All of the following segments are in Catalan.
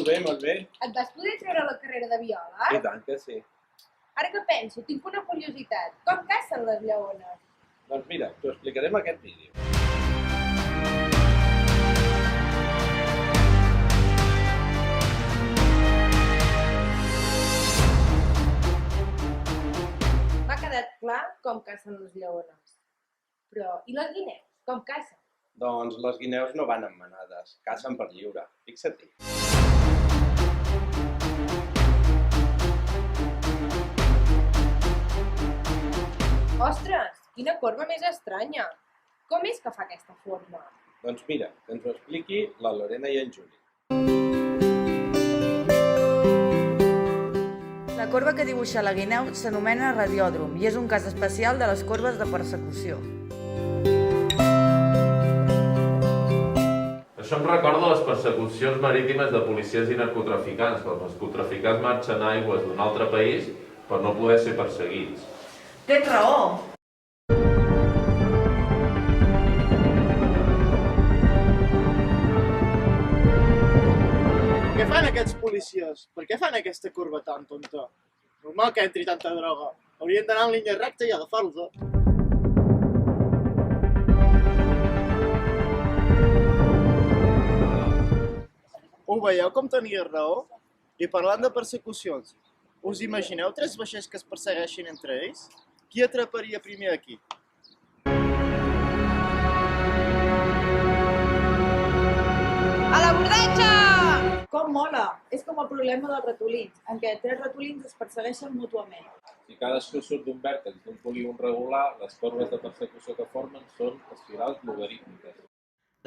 molt bé, molt bé. Et vas poder treure la carrera de biòleg? I tant que sí. Ara que penso, tinc una curiositat. Com cacen les lleones? Doncs mira, t'ho explicaré en aquest vídeo. M'ha quedat clar com cacen les lleones. Però, i les guineus? Com cacen? Doncs les guineus no van en manades, cacen per lliure. Fixa-t'hi. Ostres, quina corba més estranya! Com és que fa aquesta forma? Doncs mira, que ens ho expliqui la Lorena i en Juli. La corba que dibuixa la guineu s'anomena radiòdrom i és un cas especial de les corbes de persecució. Això em recorda les persecucions marítimes de policies i narcotraficants, quan els narcotraficants marxen a aigües d'un altre país per no poder ser perseguits. Tens raó! Què fan aquests policies? Per què fan aquesta curva tan tonta? Normal que entri tanta droga. Haurien d'anar en línia recta i agafar-los. Ho veieu com tenia raó? I parlant de persecucions, us imagineu 3 vaixells que es persegueixin entre ells? Qui atraparia primer aquí? A l'abordatge! Com mola! És com el problema dels ratolins, en què 3 ratolins es persegueixen mútuament. Si cadascú surt d'un vèrtex d'un polígon regular, les corbes de persecució que formen són espirals logarítmiques.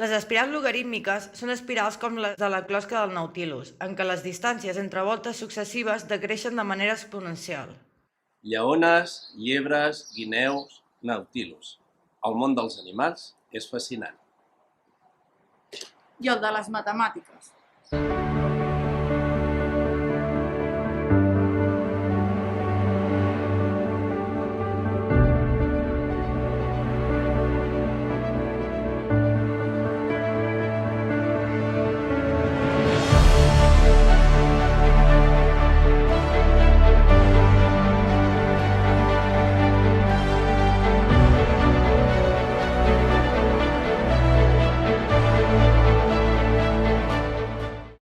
Les espirals logarítmiques són espirals com les de la closca del Nautilus, en què les distàncies entre voltes successives decreixen de manera exponencial. Lleones, llebres, guineus, nautilus. El món dels animals és fascinant. I el de les matemàtiques.